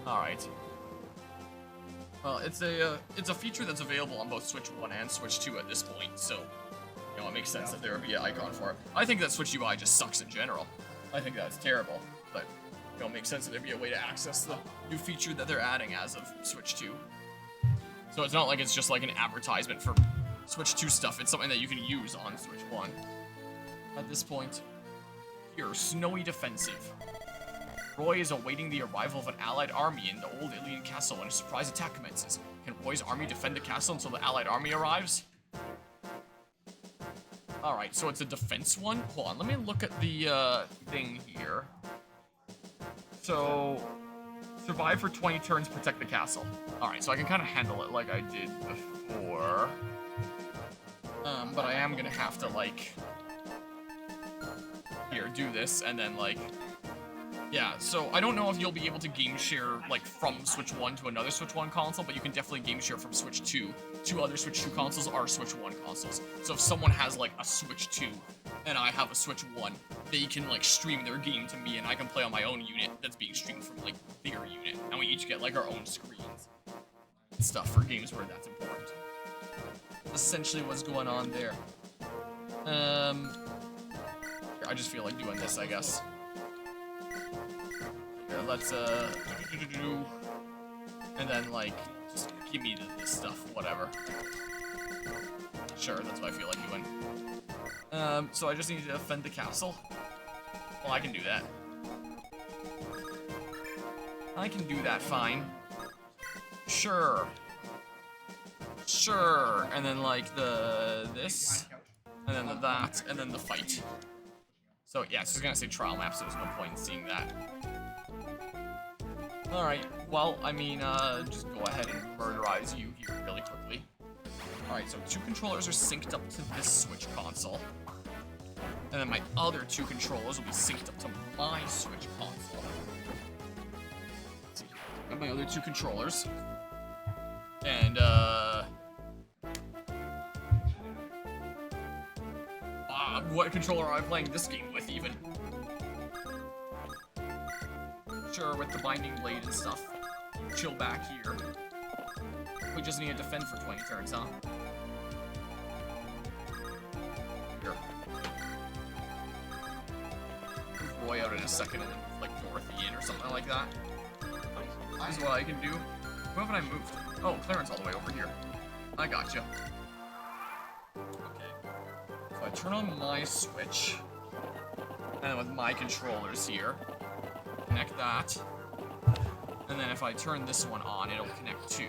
Alright. Well, it's a feature that's available on both Switch 1 and Switch 2 at this point, so, you know, it makes sense that there would be an icon for it. I think that Switch UI just sucks in general. I think that's terrible, but, you know, it makes sense that there'd be a way to access the new feature that they're adding as of Switch 2. So it's not like it's just like an advertisement for Switch 2 stuff, it's something that you can use on Switch 1. At this point, here, Snowy Defensive. Roy is awaiting the arrival of an allied army in the old alien castle when a surprise attack commences. Can Roy's army defend the castle until the allied army arrives? Alright, so it's a defense one? Hold on, let me look at the thing here. So, survive for 20 turns, protect the castle. Alright, so I can kind of handle it like I did before. But I am gonna have to, like... Here, do this, and then, like... Yeah, so I don't know if you'll be able to game share, like, from Switch 1 to another Switch 1 console, but you can definitely game share from Switch 2 to other Switch 2 consoles or Switch 1 consoles. So if someone has, like, a Switch 2 and I have a Switch 1, they can, like, stream their game to me and I can play on my own unit that's being streamed from, like, their unit. And we each get, like, our own screens and stuff for games where that's important. Essentially what's going on there. I just feel like doing this, I guess. Here, let's, and then, like, just give me this stuff, whatever. Sure, that's what I feel like doing. So I just need to defend the castle. Well, I can do that. I can do that fine. Sure. Sure. And then, like, this, and then that, and then the fight. So, yeah, it's just gonna say trial map, so there's no point in seeing that. Alright, well, I mean, just go ahead and murderize you here really quickly. Alright, so 2 controllers are synced up to this Switch console. And then my other 2 controllers will be synced up to my Switch console. Let's see, I got my other 2 controllers. And, what controller am I playing this game with, even? Sure, with the binding blade and stuff. Chill back here. We just need to defend for 20 turns, huh? Here. Move Roy out in a second and then move, like, Dorothy in or something like that. This is what I can do. Who haven't I moved? Oh, Clarence all the way over here. I gotcha. Okay. So I turn on my Switch. And then with my controllers here. Connect that, and then if I turn this one on, it'll connect too.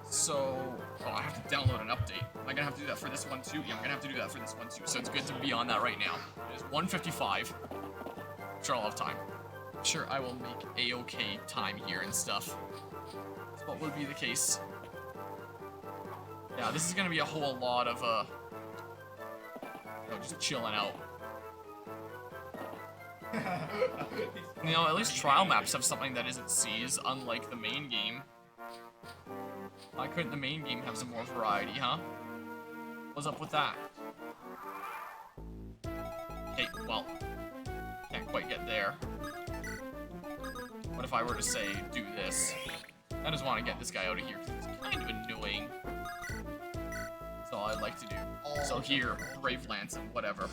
So, oh, I have to download an update. Am I gonna have to do that for this one too? Yeah, I'm gonna have to do that for this one too. So it's good to be on that right now. It is 1:55. I'm sure I'll have time. I'm sure I will make a-okay time here and stuff. That's what will be the case. Yeah, this is gonna be a whole lot of you know, just chilling out. You know, at least trial maps have something that isn't C's, unlike the main game. Why couldn't the main game have some more variety, huh? What's up with that? Okay, well, can't quite get there. What if I were to say, do this? I just want to get this guy out of here, because he's kind of annoying. That's all I'd like to do. So here, Brave Lance and whatever.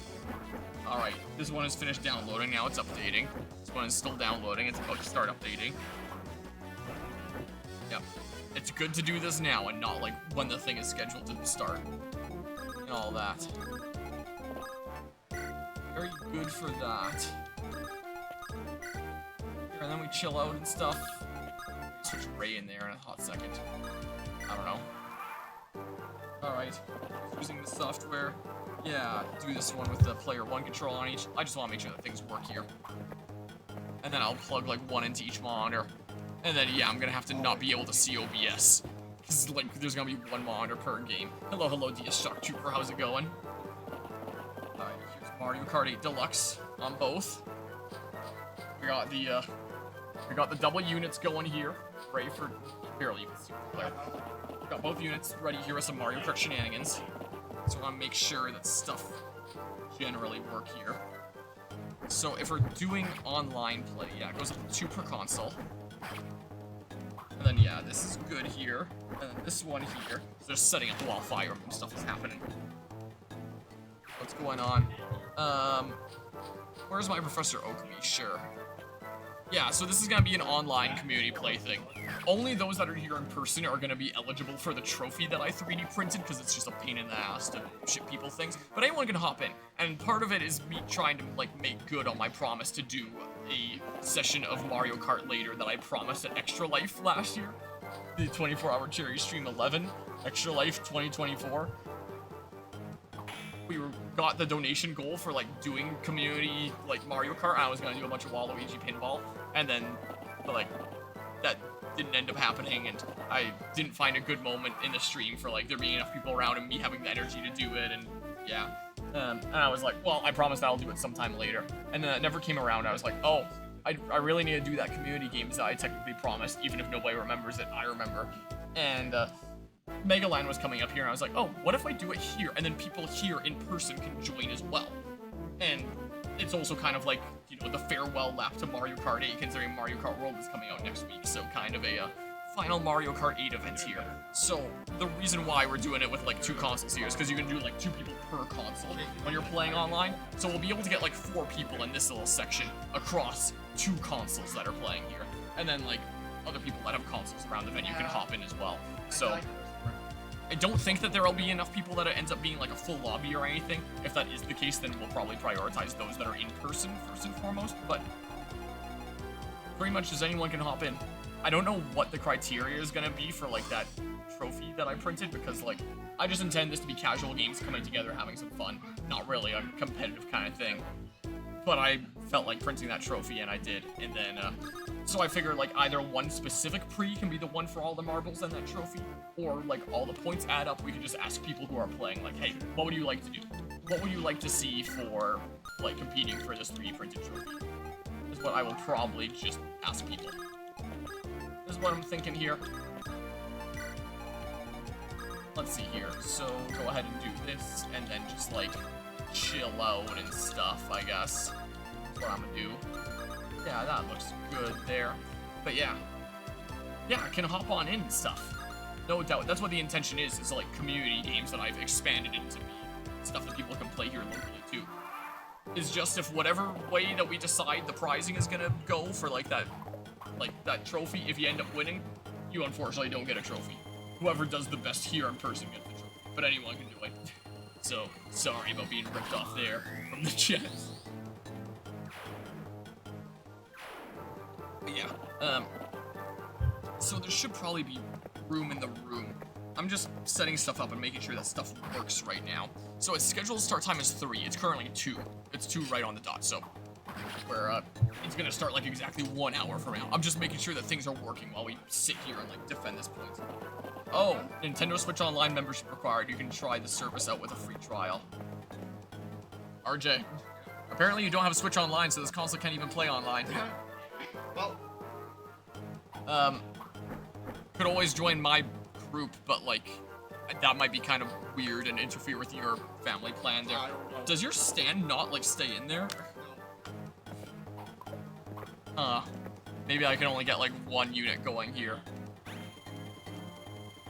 Alright, this one is finished downloading, now it's updating. This one is still downloading, it's about to start updating. Yep. It's good to do this now and not like when the thing is scheduled to start. And all that. Very good for that. Here, and then we chill out and stuff. Switch Ray in there in a hot second. I don't know. Alright, using the software. Yeah, do this one with the player 1 control on each. I just want to make sure that things work here. And then I'll plug like 1 into each monitor. And then, yeah, I'm gonna have to not be able to see OBS. Because, like, there's gonna be 1 monitor per game. Hello, hello, DS Shock Trooper, how's it going? Alright, here's Mario Kart 8 Deluxe on both. We got the double units going here. Ready for barely even super player. Got both units ready here with some Mario Kart shenanigans. So I want to make sure that stuff generally work here. So if we're doing online play, yeah, it goes up to 2 per console. And then, yeah, this is good here. And then this one here. So just setting up while Fire Emblem stuff is happening. What's going on? Where's my Professor Oakley? Sure. Yeah, so this is going to be an online community play thing. Only those that are here in person are going to be eligible for the trophy that I 3D printed, because it's just a pain in the ass to ship people things. But anyone can hop in, and part of it is me trying to, like, make good on my promise to do a session of Mario Kart later that I promised at Extra Life last year. The 24-hour Cherry Stream 11, Extra Life 2024. We got the donation goal for, like, doing community, like, Mario Kart. I was gonna do a bunch of Waluigi pinball, and then, like, that didn't end up happening, and I didn't find a good moment in the stream for, like, there being enough people around and me having the energy to do it, and, yeah. And I was like, well, I promised I'll do it sometime later. And then it never came around. I was like, oh, I really need to do that community games that I technically promised, even if nobody remembers it, I remember. And, MegaLAN was coming up here, and I was like, oh, what if I do it here, and then people here in person can join as well? And it's also kind of like, you know, the farewell lap to Mario Kart 8, considering Mario Kart World is coming out next week, so kind of a final Mario Kart 8 event here. So the reason why we're doing it with, like, 2 consoles here is because you can do, like, 2 people per console when you're playing online, so we'll be able to get, like, 4 people in this little section across 2 consoles that are playing here, and then, like, other people that have consoles around the venue can hop in as well. So I don't think that there'll be enough people that it ends up being like a full lobby or anything. If that is the case, then we'll probably prioritize those that are in person first and foremost, but pretty much just anyone can hop in. I don't know what the criteria is gonna be for like that trophy that I printed, because like I just intend this to be casual games coming together, having some fun, not really a competitive kind of thing. But I felt like printing that trophy, and I did, and then so I figured like either one specific pre can be the one for all the marbles and that trophy, or like all the points add up. We can just ask people who are playing, like, hey, what would you like to do? What would you like to see for like competing for this 3D printed trophy? Is what I will probably just ask people. This is what I'm thinking here. Let's see here. So go ahead and do this, and then just like chill out and stuff, I guess. That's what I'm gonna do. Yeah, that looks good there. But yeah. Yeah, I can hop on in and stuff. No doubt. That's what the intention is like community games that I've expanded into be stuff that people can play here locally too. Is just if whatever way that we decide the prizing is gonna go for like that trophy, if you end up winning, you unfortunately don't get a trophy. Whoever does the best here in person gets the trophy. But anyone can do it. So, sorry about being ripped off there from the chat. But yeah, so there should probably be room in the room. I'm just setting stuff up and making sure that stuff works right now. So its scheduled start time is 3. It's currently 2. It's 2 right on the dot, so where it's gonna start like exactly 1 hour from now. I'm just making sure that things are working while we sit here and like defend this point. Oh, Nintendo Switch Online membership required. You can try the service out with a free trial. RJ, apparently you don't have a Switch Online, so this console can't even play online. Well, could always join my group, but like that might be kind of weird and interfere with your family plan there. Does your stand not like stay in there? Maybe I can only get like 1 unit going here.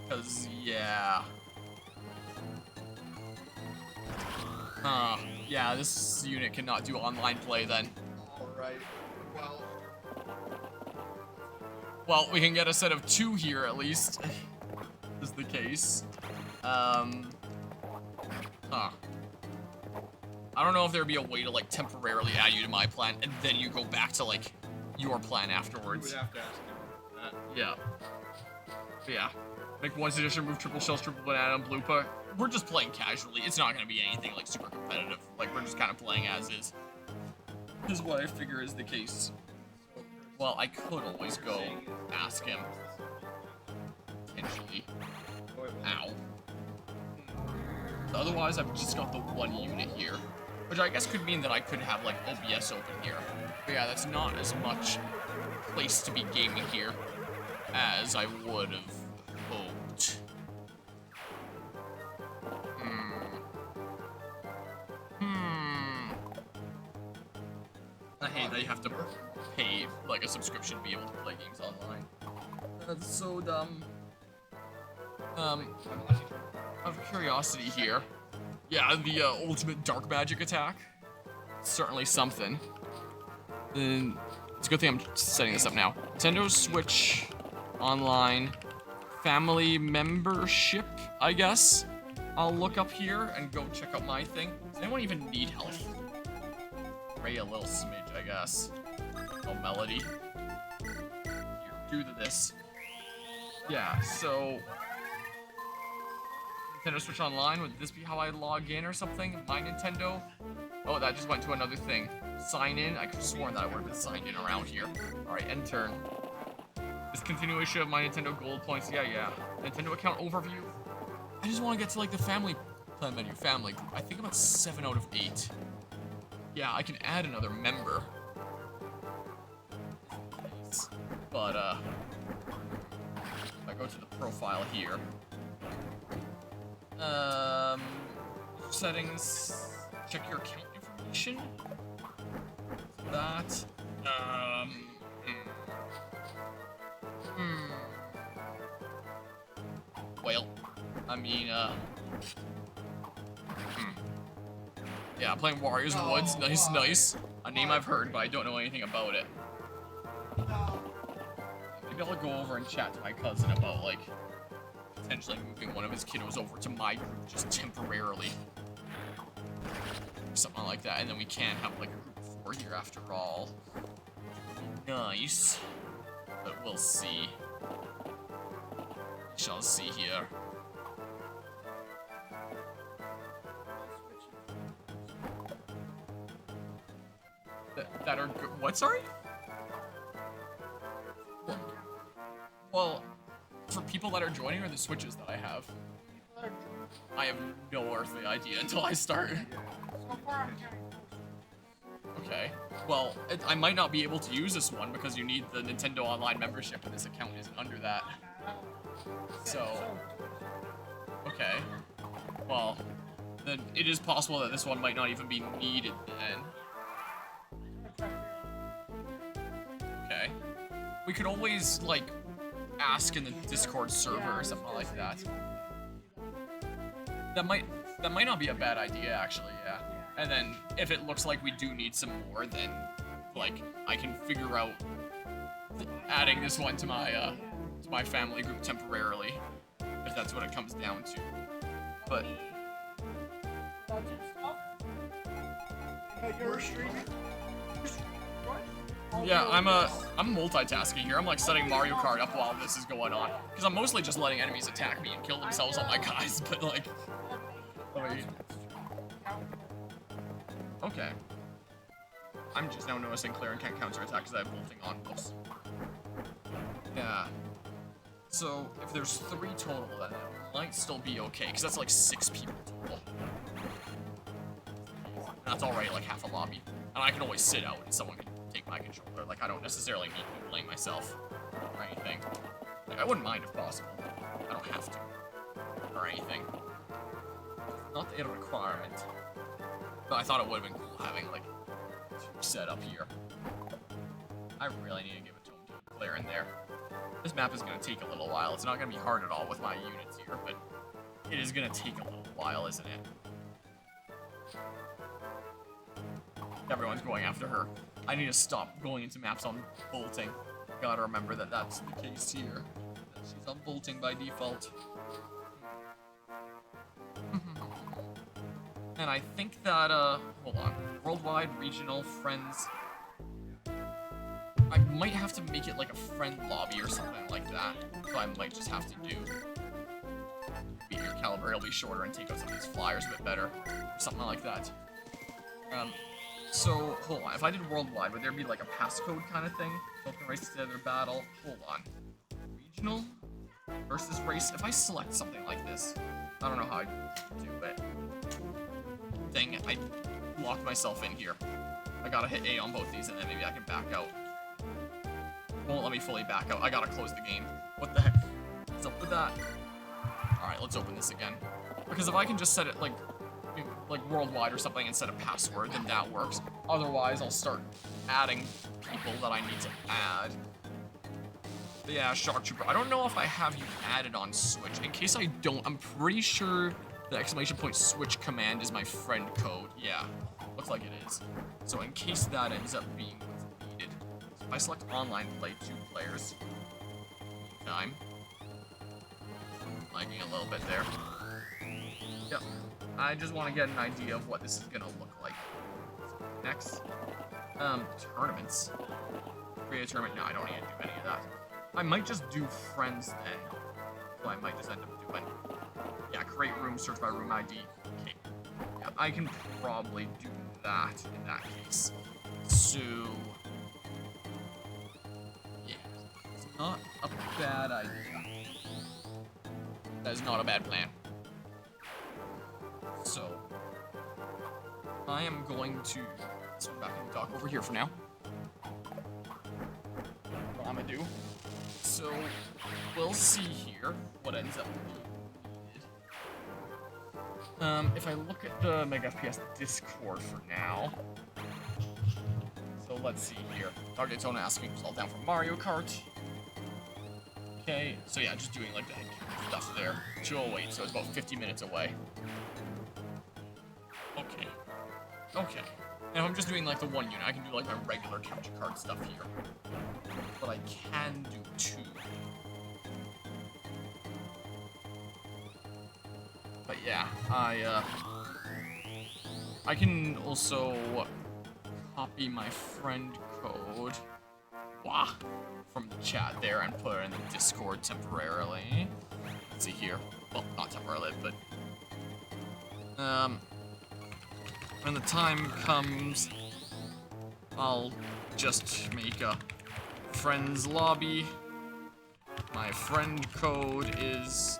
Cause yeah. Yeah, this unit cannot do online play then. alright. Well, we can get a set of 2 here at least. Is the case. I don't know if there'd be a way to like temporarily add you to my plan and then you go back to like your plan afterwards. We would have to ask him that. Yeah. But yeah. Make 1 suggestion, move triple shells, triple banana, and blue puck. We're just playing casually. It's not gonna be anything like super competitive. Like we're just kind of playing as is. This is what I figure is the case. Well, I could always go ask him. Potentially. Ow. Otherwise, I've just got the 1 unit here. Which I guess could mean that I could have, like, OBS open here. But yeah, that's not as much place to be gaming here as I would have hoped. I have to pay like a subscription to be able to play games online. That's so dumb. Out of curiosity here, yeah, the ultimate dark magic attack, certainly something. And it's a good thing I'm setting this up now. Nintendo Switch Online family membership, I guess. I'll look up here and go check out my thing. Does anyone even need health? Ray a little smidge, I guess. Oh, Melody. Here, do this. Yeah, so Nintendo Switch Online, would this be how I log in or something? My Nintendo? Oh, that just went to another thing. Sign in? I could have sworn that I would have been signed in around here. Alright, end turn. Discontinuation of my Nintendo Gold points. Yeah. Nintendo account overview. I just want to get to like the family plan menu. Family group. I think I'm at 7 out of 8. Yeah, I can add another member. But, if I go to the profile here. Settings. Check your account information. That. Well, I mean, yeah, I'm playing Warriors Woods. Nice. A name I've heard, but I don't know anything about it. Maybe I'll go over and chat to my cousin about, like, potentially moving one of his kiddos over to my group just temporarily. Something like that, and then we can have, like, a group of 4 here after all. Nice. But we'll see. We shall see here. That are good. What, sorry? Well, for people that are joining or the Switches that I have? I have no earthly idea until I start. Okay. Well, I might not be able to use this one because you need the Nintendo Online membership and this account isn't under that. So, okay. Well, then it is possible that this one might not even be needed then. Okay. We could always, like, ask in the Discord server or something like that. That might not be a bad idea, actually, yeah. And then, if it looks like we do need some more, then, like, I can figure out adding this one to my family group temporarily, if that's what it comes down to. But yeah, I'm multitasking here. I'm like setting Mario Kart up while this is going on, because I'm mostly just letting enemies attack me and kill themselves on my guys. But like, okay. I'm just now noticing Claire can't counterattack because I have bolting on. Whoops. Yeah. So if there's 3 total, then it might still be okay, because that's like 6 people total. And that's already like half a lobby. And I can always sit out and someone can take my controller. Like, I don't necessarily need to be playing myself or anything. Like, I wouldn't mind if possible. I don't have to. Or anything. Not a requirement. But I thought it would have been cool having, like, 2 set up here. I really need to give it to him to Claire in there. This map is going to take a little while. It's not going to be hard at all with my units here, but it is going to take a little while, isn't it? Everyone's going after her. I need to stop going into maps on bolting. Gotta remember that that's the case here. That she's on bolting by default. And I think that, hold on. Worldwide, regional, friends. I might have to make it like a friend lobby or something like that. So I might just have to do. Be your caliber, it'll be shorter and take out some of these flyers a bit better. Or something like that. So, hold on. If I did worldwide, would there be like a passcode kind of thing? Open race together battle. Hold on. Regional versus race. If I select something like this, I don't know how I do it. Dang it, I locked myself in here. I gotta hit A on both these and then maybe I can back out. Won't let me fully back out. I gotta close the game. What the heck? What's up with that? Alright, let's open this again. Because if I can just set it like worldwide or something and set a password, then that works. Otherwise, I'll start adding people that I need to add. But yeah, Shock Trooper. I don't know if I have you added on Switch. In case I don't, I'm pretty sure the !Switch command is my friend code. Yeah, looks like it is. So in case that ends up being what's needed. So if I select online play 2 players. Meantime. Lagging a little bit there. Yep. I just want to get an idea of what this is gonna look like. Next. Tournaments. Create a tournament. No, I don't need to do any of that. I might just do friends then. So I might just end up doing. Yeah, create room, search by room ID. Okay. Yeah, I can probably do that in that case. So. Yeah. It's not a bad idea. That is not a bad plan. So. I am going to swing back in the dock over here for now. What I'm gonna do. So, we'll see here what ends up needed. If I look at the MegaFPS Discord for now. So let's see here. Dark Daytona asking who's all down for Mario Kart. Okay, so yeah, just doing like the stuff there. Chill wait, so it's about 50 minutes away. Okay. Okay. And if I'm just doing like the 1 unit, I can do like my regular capture card stuff here. But I can do 2. But yeah, I can also copy my friend code from the chat there and put it in the Discord temporarily. Let's see here. Well, not temporarily, but when the time comes, I'll just make a friends lobby. My friend code is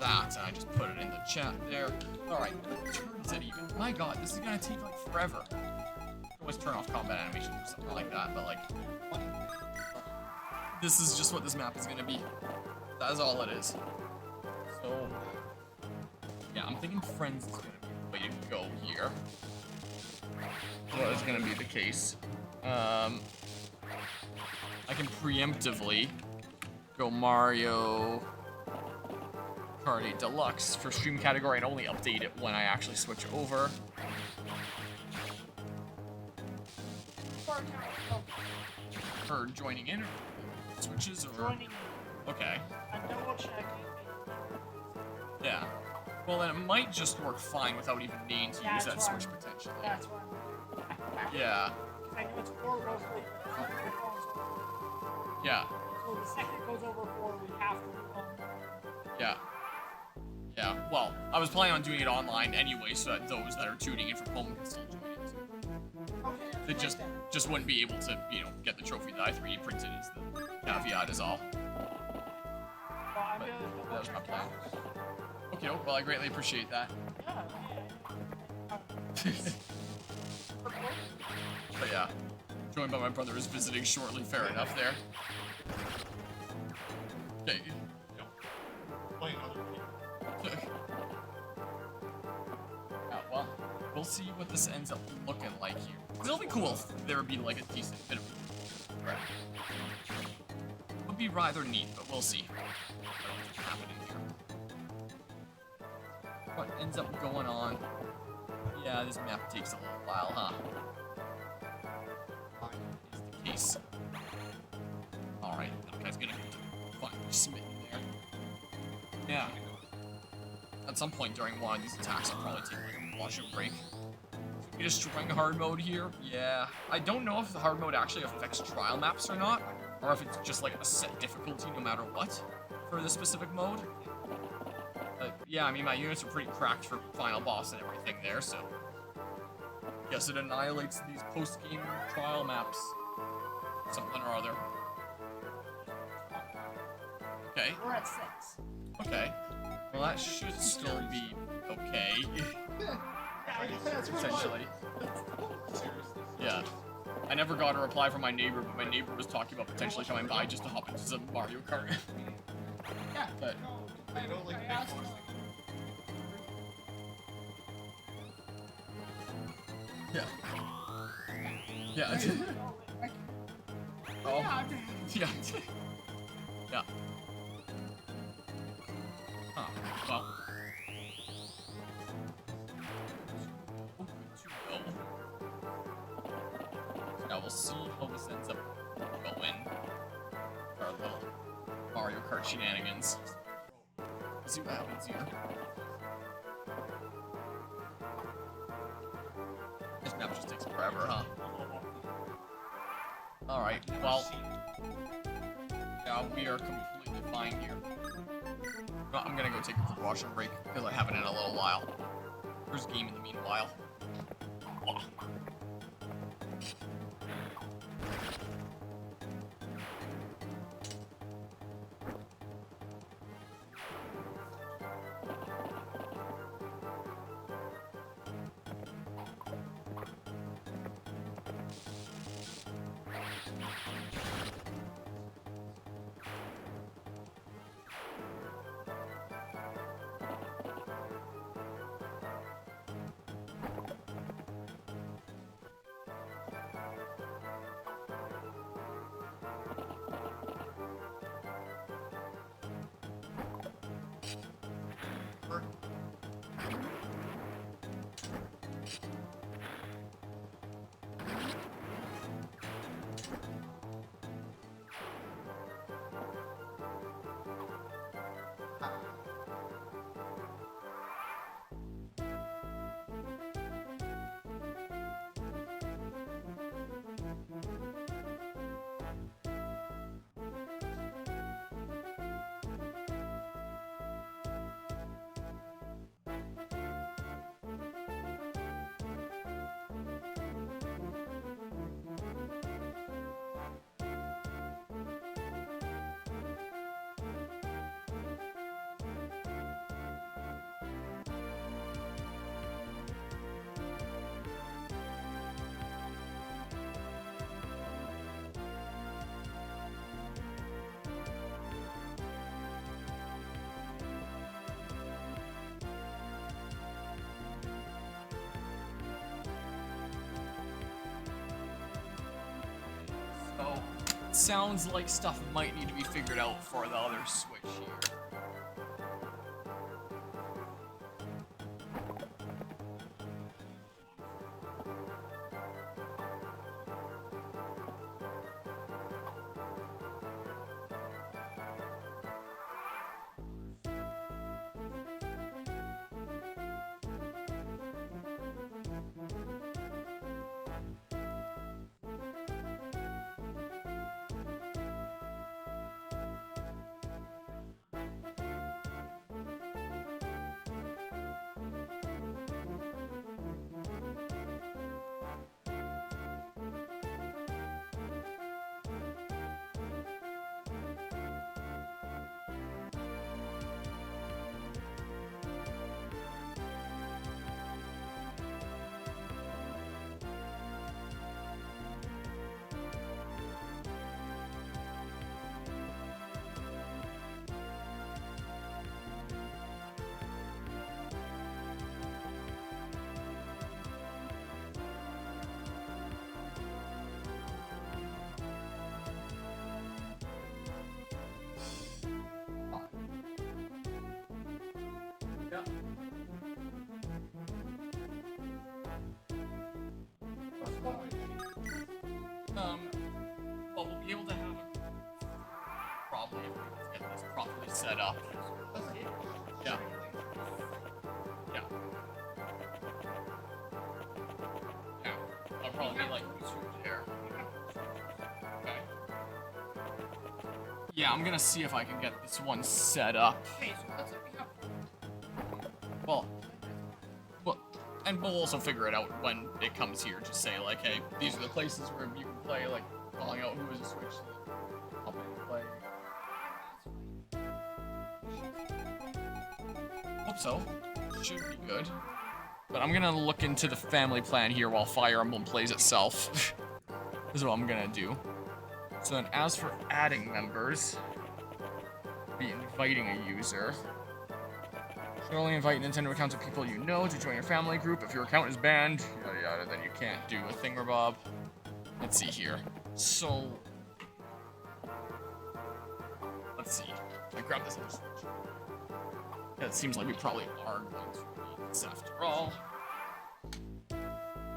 that, and I just put it in the chat there. Alright, what turns it even? My god, this is gonna take like forever. I can always turn off combat animation or something like that, but like, what? This is just what this map is gonna be. That is all it is. So, yeah, I'm thinking friends is gonna be the way to go here. What is gonna be the case? I can preemptively go Mario Kart 8 Deluxe for stream category and only update it when I actually switch over. For joining in, switches, or Joining. Okay. I'm double checking. Yeah. Well, then it might just work fine without even needing to use that switch potentially. That's what I'm Yeah. I know it's 4 goes late, but the second it goes over. Yeah. So the second it goes over 4, we have to move on. Yeah. Yeah. Well, I was planning on doing it online anyway, so that those that are tuning in from home can still join it. Okay. They just wouldn't be able to, you know, get the trophy that I 3D printed is the caveat is all. Well, I'm But gonna double that was my check plan. that. Okay, well, I greatly appreciate that. Yeah. But yeah, joined by my brother is visiting shortly. Fair enough there. Okay. Playing other people. Yeah, well, we'll see what this ends up looking like here. It'll be cool if there would be like a decent bit of would be rather neat, but we'll see what's happening here. What ends up going on? Yeah, this map takes a little while, huh? Is the case. Alright, that guy's gonna have to finally submit there. Yeah. At some point during one of these attacks, I'll probably take like a washing break. So we destroying hard mode here? Yeah. I don't know if the hard mode actually affects trial maps or not, or if it's just like a set difficulty no matter what for the specific mode. But yeah, I mean, my units are pretty cracked for final boss and everything there, so guess it annihilates these post-game trial maps. Something or other. Okay. We're at 6. Okay. Well, that should still be okay. Essentially. Yeah. I never got a reply from my neighbor, but my neighbor was talking about potentially coming by just to hop into some Mario Kart. Yeah. But I don't like I asked yeah. Yeah. Oh. Yeah. Yeah. Huh. Well. Now we'll see how this ends up going. Our little Mario Kart shenanigans. Let's see what happens here. This map just takes forever, huh? Alright, well. Yeah, we are completely fine here. Well, I'm gonna go take a quick washroom break because I haven't in a little while. There's a game in the meanwhile. So, sounds like stuff might need to be figured out for the other Switch here. Well, we'll be able to have it probably if we can get this properly set up. Yeah. Yeah. Yeah. I'll probably be like two there. Okay. Yeah, I'm gonna see if I can get this one set up. Well, and we'll also figure it out when it comes here. Just say like, hey, these are the places where you can play, like calling out who is a Switch. I'll play. Hope so. Should be good. But I'm gonna look into the family plan here while Fire Emblem plays itself. This is what I'm gonna do. So then, as for adding members, be inviting a user. You can only invite Nintendo accounts of people you know to join your family group. If your account is banned, yada yada, then you can't do a thingamabob. Let's see here. So, let's see. I grab this other switch. Yeah, it seems like we probably are going to need this after all.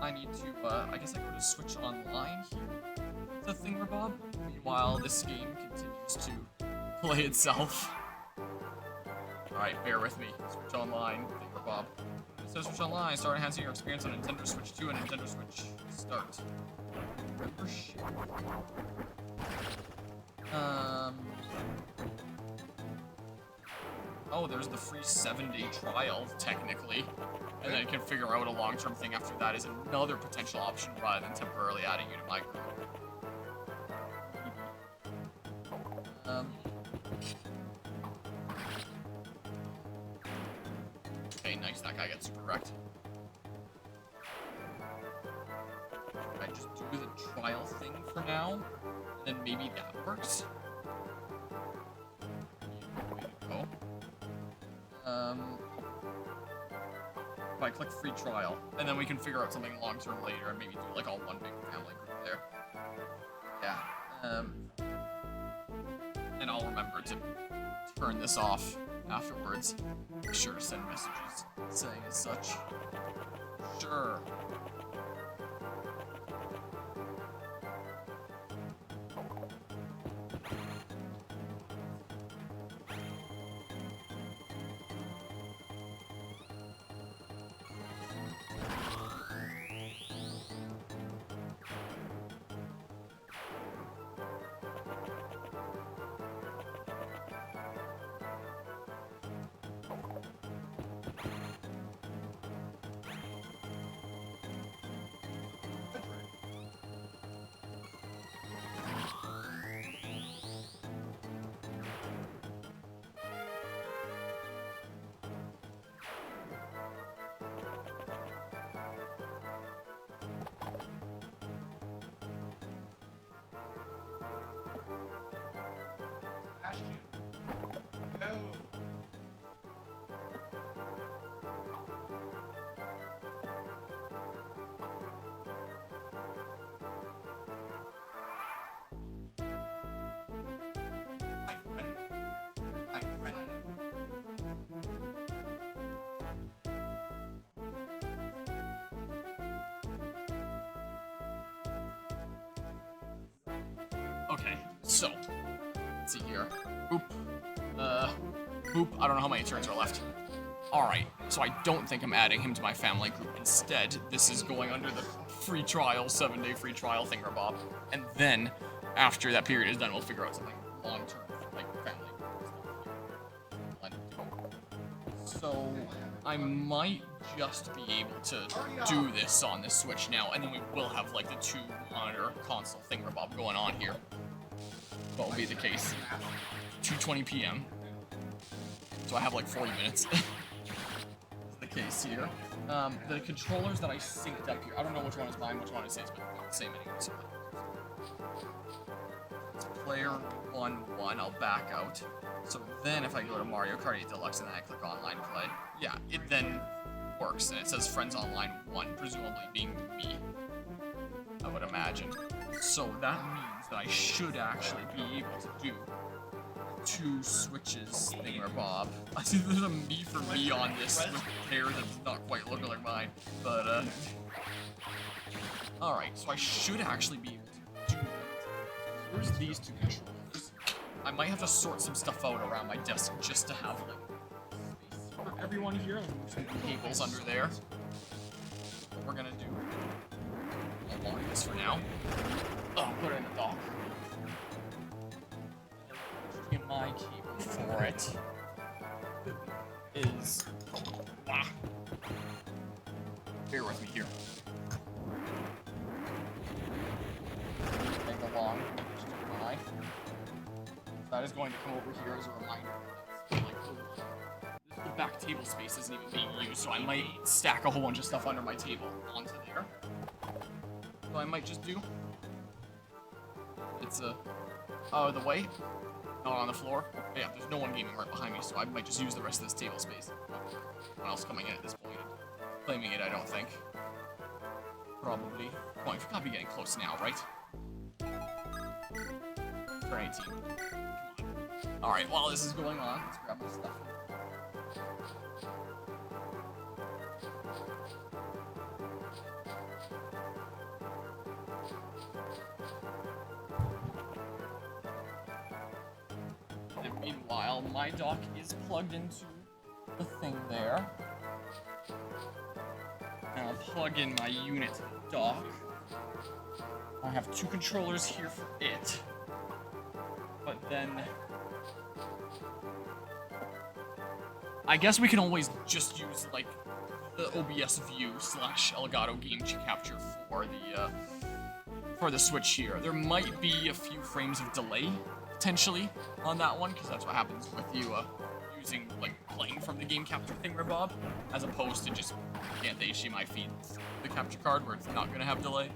I need to, I guess I go to switch online here. The thingamabob. Meanwhile, this game continues to play itself. Alright, bear with me. Switch online, thingamabob. It says switch online, start enhancing your experience on Nintendo Switch 2 and Nintendo Switch Start. Remember shit. Oh, there's the free 7-day trial, technically. And then you can figure out a long-term thing after that is another potential option rather than temporarily adding you to my group. Okay, nice, that guy gets super wrecked. I just do the trial thing for now, and then maybe that works. Way to go. If I click free trial, and then we can figure out something long-term later, and maybe do like all one big family group there. Yeah. And I'll remember to turn this off afterwards. Make sure to send messages saying as such. Sure. No. Okay, so, let's see here. Boop. Boop. I don't know how many turns are left. Alright, so I don't think I'm adding him to my family group. Instead, this is going under the free trial, 7-day free trial thingamabob. And then, after that period is done, we'll figure out something long-term, like family group. So, I might just be able to do this on this Switch now, and then we will have, like, the 2-monitor console thingamabob going on here. What will be the case? 2:20 p.m. So I have like 40 minutes. Is the case here. The controllers that I synced up here, I don't know which one is mine, which one is his, but they're the same anyway. So it's player 1-1, I'll back out. So then if I go to Mario Kart 8 Deluxe and then I click online play, yeah, it then works, and it says friends online 1, presumably being me, I would imagine. So that means that I should actually be able to do 2 switches thingamabob. I see there's a me for me on this with hair that's not quite looking like mine, but alright, so I should actually be able to do that. Where's these 2 controllers? I might have to sort some stuff out around my desk just to have like space for everyone here. Like move some cables under there. What we're gonna do. I'll lock this for now. Oh, put it in the dock. My cable for it is bear with me here. Take along. That is going to come over here as a reminder. Like, the back table space isn't even being used, so I might stack a whole bunch of stuff under my table onto there. So I might just do. It's a the way. Not on the floor. Yeah, there's no one gaming right behind me, so I might just use the rest of this table space. No one else coming in at this point. Claiming it, I don't think. Probably. Come on, you've got to be getting close now, right? turn 18. Come on. Alright, while this is going on, let's grab my stuff. And meanwhile, my dock is plugged into the thing there. And I'll plug in my unit dock. I have 2 controllers here for it. But then... I guess we can always just use, like, the OBS view / Elgato game capture for the Switch here. There might be a few frames of delay, potentially, on that one, because that's what happens with you, using, like, playing from the game capture thing, Bob, as opposed to just can't HDMI feed the capture card where it's not going to have delay.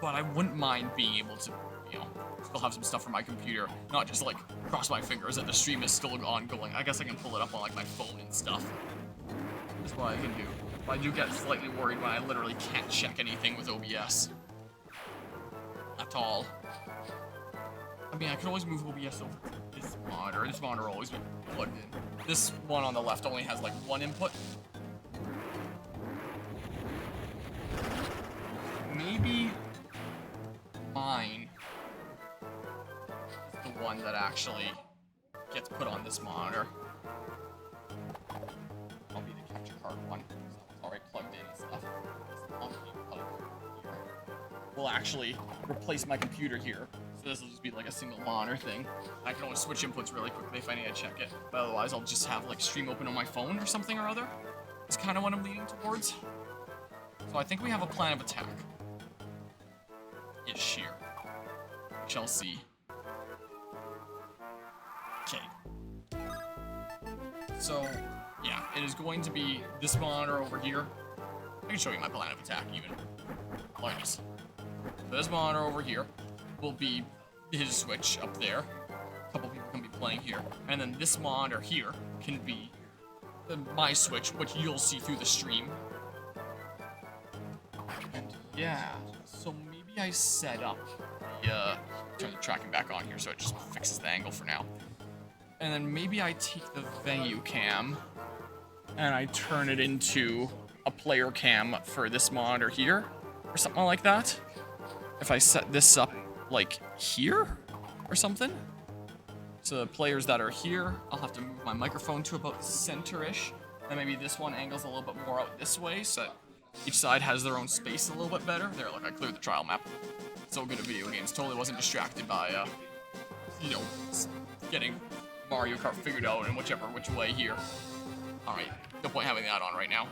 But I wouldn't mind being able to, you know, still have some stuff from my computer, not just, like, cross my fingers that the stream is still ongoing. I guess I can pull it up on, like, my phone and stuff. That's what I can do. But I do get slightly worried when I literally can't check anything with OBS. At all. I mean, I could always move OBS over to this monitor. This monitor will always be plugged in. This one on the left only has, like, 1 input. Maybe mine is the one that actually gets put on this monitor. I'll be the capture card one. So it's already plugged in and stuff. This long plug here will actually replace my computer here. So this will just be like a single monitor thing. I can always switch inputs really quickly if I need to check it. But otherwise, I'll just have like stream open on my phone or something or other. It's kind of what I'm leaning towards. So I think we have a plan of attack. Ish here. We shall see. Okay. So, yeah, it is going to be this monitor over here. I can show you my plan of attack even. Like this. So this monitor over here will be his Switch up there. A couple people can be playing here. And then this monitor here can be my Switch, which you'll see through the stream. And yeah, so maybe I set up the, turn the tracking back on here so it just fixes the angle for now. And then maybe I take the venue cam and I turn it into a player cam for this monitor here or something like that. If I set this up like here or something. So the players that are here, I'll have to move my microphone to about center-ish. And maybe this one angles a little bit more out this way so each side has their own space a little bit better. There, look, I cleared the trial map. So good at video games. Totally wasn't distracted by, you know, getting Mario Kart figured out in which way here. Alright, no point having that on right now.